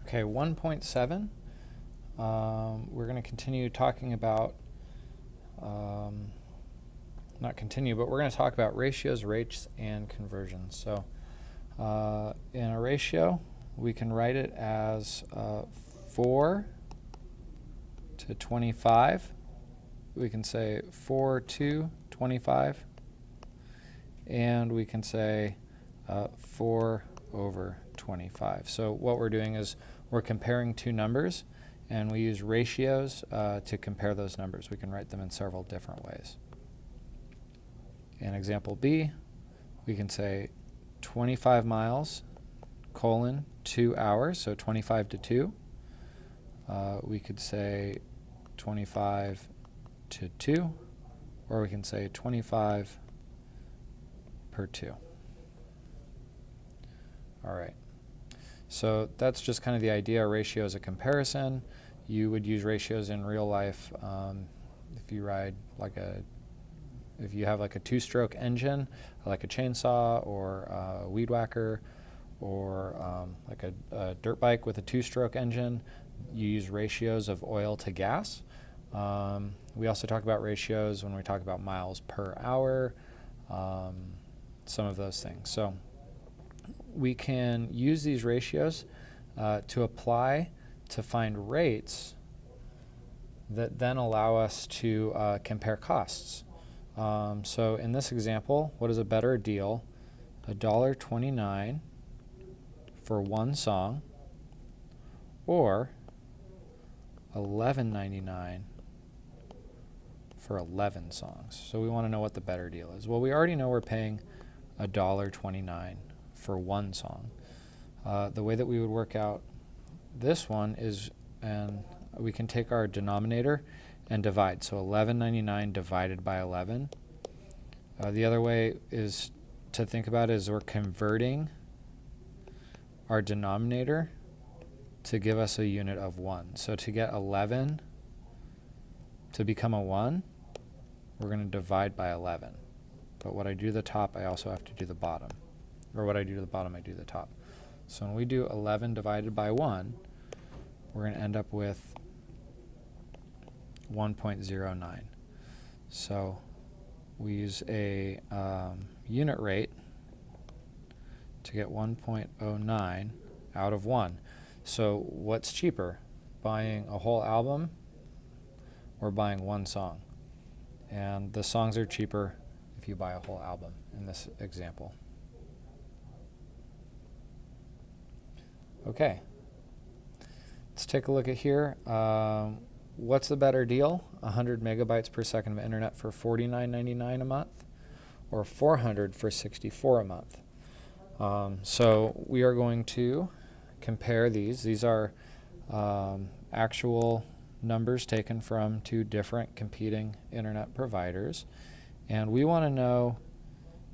Okay, 1.7. We're going to continue talking about, not continue, but we're going to talk about ratios, rates, and conversions. So in a ratio, we can write it as 4 to 25. We can say 4 to 25. And we can say 4 over 25. So what we're doing is we're comparing two numbers, and we use ratios to compare those numbers. We can write them in several different ways. In example B, we can say 25 miles, colon, 2 hours, so 25 to 2. We could say 25 to 2, or we can say 25 per 2. All right. So that's just kind of the idea. Ratio is a comparison. You would use ratios in real life if you if you have like a two-stroke engine, like a chainsaw or a weed whacker, or like a dirt bike with a two-stroke engine. You use ratios of oil to gas. We also talk about ratios when we talk about miles per hour, some of those things. So we can use these ratios to apply to find rates that then allow us to compare costs. So in this example, what is a better deal? $1.29 for one song, or $11.99 for 11 songs. So we want to know what the better deal is. Well, we already know we're paying $1.29 for one song. The way that we would work out this one is, and we can take our denominator and divide. So $11.99 divided by 11. The other way is to think about it is we're converting our denominator to give us a unit of 1. So to get 11 to become a 1, we're going to divide by 11. But what I do to the top, I also have to do the bottom. Or what I do to the bottom, I do the top. So when we do 11 divided by 1, we're going to end up with 1.09. So we use a unit rate to get 1.09 out of 1. So what's cheaper, buying a whole album or buying one song? And the songs are cheaper if you buy a whole album in this example. Okay, let's take a look at here. What's the better deal? 100 megabytes per second of internet for $49.99 a month, or 400 for $64 a month? So we are going to compare these. These are actual numbers taken from two different competing internet providers, and we want to know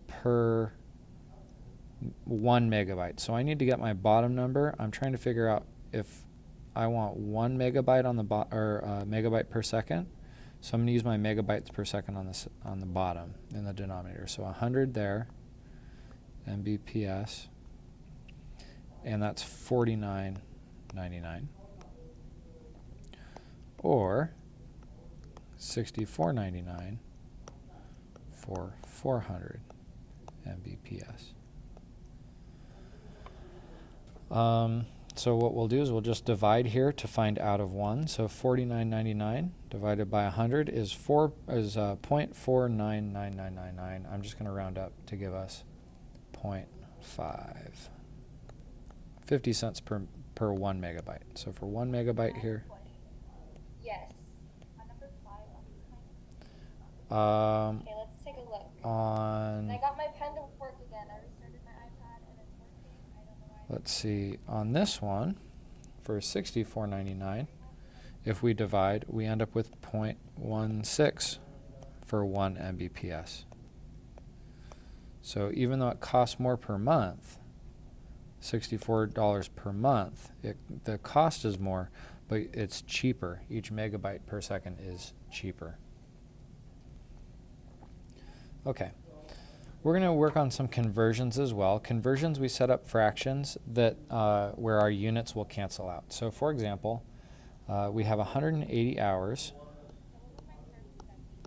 per 1 megabyte. So I need to get my bottom number. I'm trying to figure out if I want 1 megabyte on the megabyte per second. So I'm going to use my megabytes per second on the bottom in the denominator. So 100 there, Mbps, and that's $49.99, or $64.99 for 400 Mbps. So what we'll do is we'll just divide here to find out of 1. So $49.99 divided by 100 is 0.499999. I'm just going to round up to give us 0.5. 50 cents per 1 megabyte. So for 1 megabyte here. Yes. On number 5, okay, let's take a look. And I got my pen to work again. I restarted my iPad and it's working. I don't know why. Let's see, on this one, for $64.99, if we divide, we end up with 0.16 for 1 Mbps. So even though it costs more per month, $64 per month, the cost is more, but it's cheaper. Each megabyte per second is cheaper. Okay, We're going to work on some conversions as well. Conversions, we set up fractions that where our units will cancel out. So for example, we have 180 hours.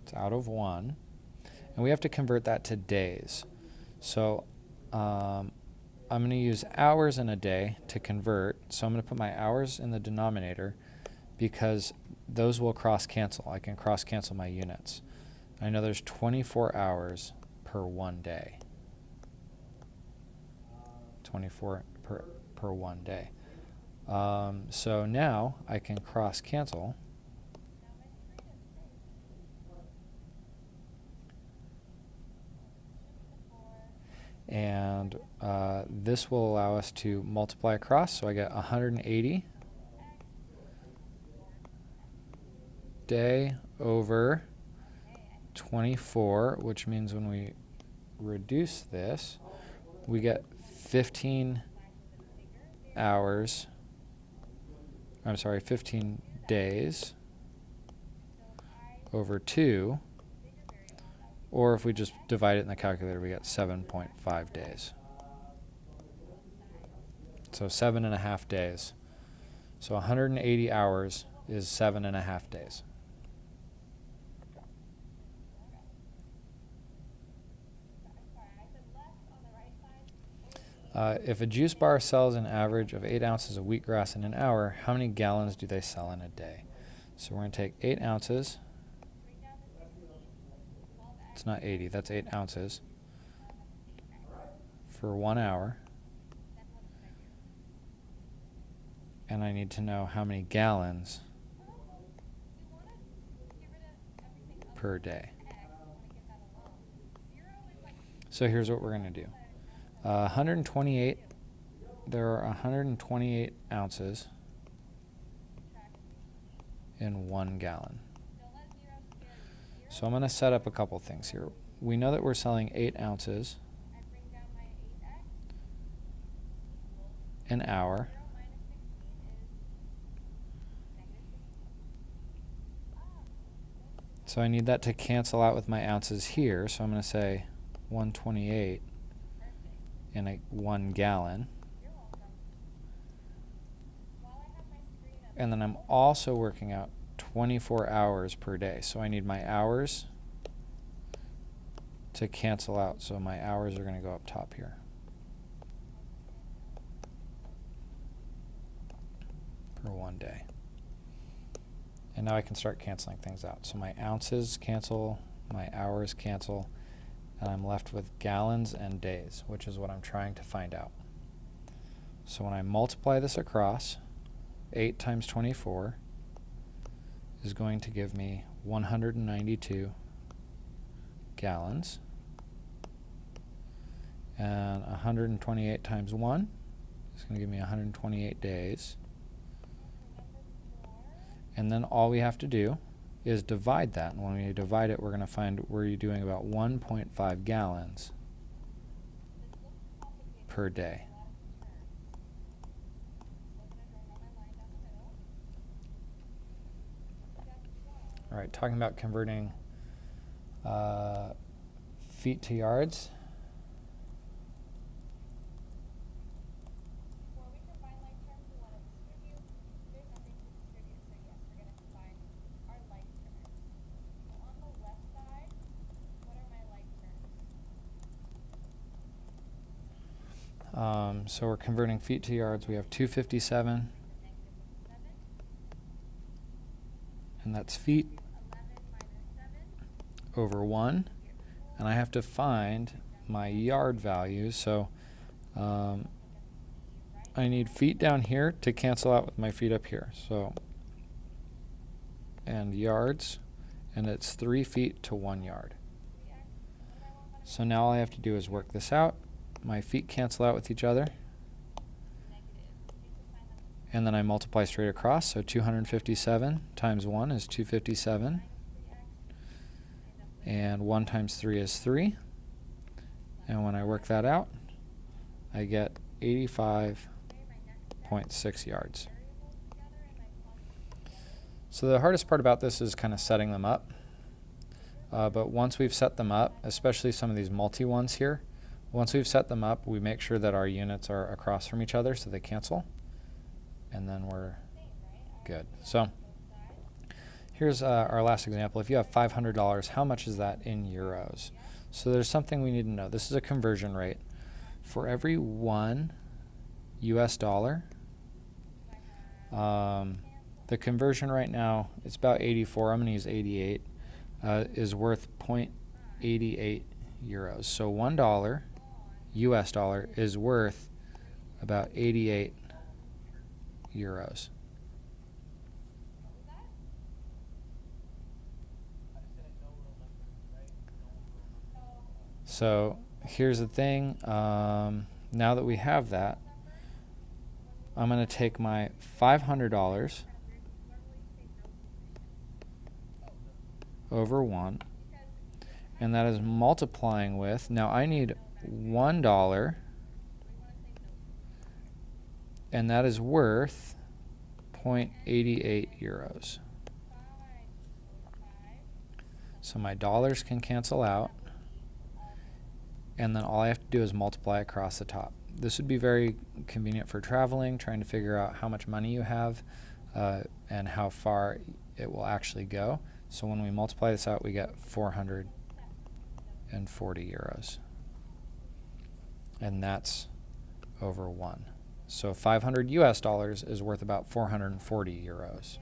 It's out of 1. And we have to convert that to days. So I'm going to use hours in a day to convert. So I'm going to put my hours in the denominator because those will cross cancel. I can cross cancel my units. I know there's 24 hours per 1 day. 24 per 1 day. So now I can cross cancel. And this will allow us to multiply across. So I get 180 day over 24, which means when we reduce this, we get 15 hours, 15 days over 2, or if we just divide it in the calculator, we get 7.5 days. So 7.5 days. So 180 hours is 7.5 days. If a juice bar sells an average of 8 ounces of wheatgrass in an hour, how many gallons do they sell in a day? So we're going to take 8 ounces. It's not 80, that's 8 ounces for 1 hour. And I need to know how many gallons per day. So here's what we're going to do. 128, there are 128 ounces in 1 gallon. So I'm going to set up a couple things here. We know that we're selling 8 ounces an hour. So I need that to cancel out with my ounces here. So I'm going to say 128 in 1 gallon. And then I'm also working out 24 hours per day. So I need my hours to cancel out. So my hours are going to go up top here. Per 1 day. And now I can start canceling things out. So my ounces cancel, my hours cancel, and I'm left with gallons and days, which is what I'm trying to find out. So when I multiply this across, 8 times 24 is going to give me 192 gallons. And 128 times 1 is going to give me 128 days. And then all we have to do is divide that. And when we divide it, we're going to find we're doing about 1.5 gallons per day. All right, talking about converting feet to yards. So we're converting feet to yards. We have 257, and that's feet over 1. And I have to find my yard value. So I need feet down here to cancel out with my feet up here. So, and yards, and it's 3 feet to 1 yard. So now all I have to do is work this out. My feet cancel out with each other. And then I multiply straight across. So 257 times 1 is 257. And 1 times 3 is 3. And when I work that out, I get 85.6 yards. So the hardest part about this is kind of setting them up. But once we've set them up, especially some of these multi ones here, once we've set them up, we make sure that our units are across from each other so they cancel. And then we're good. So here's our last example. If you have $500, how much is that in euros? So there's something we need to know. This is a conversion rate. For every $1 US, the conversion right now, it's about 84. I'm going to use 88. Is worth 0.88 euros. So $1 US dollar is worth about 88 euros. So here's the thing. Now that we have that, I'm going to take my $500 over 1, and that is multiplying with, now I need $1, and that is worth 0.88 euros. So my dollars can cancel out, and then all I have to do is multiply across the top. This would be very convenient for traveling, trying to figure out how much money you have and how far it will actually go. So when we multiply this out, we get 440 euros. And that's over 1. So $500 US is worth about 440 euros.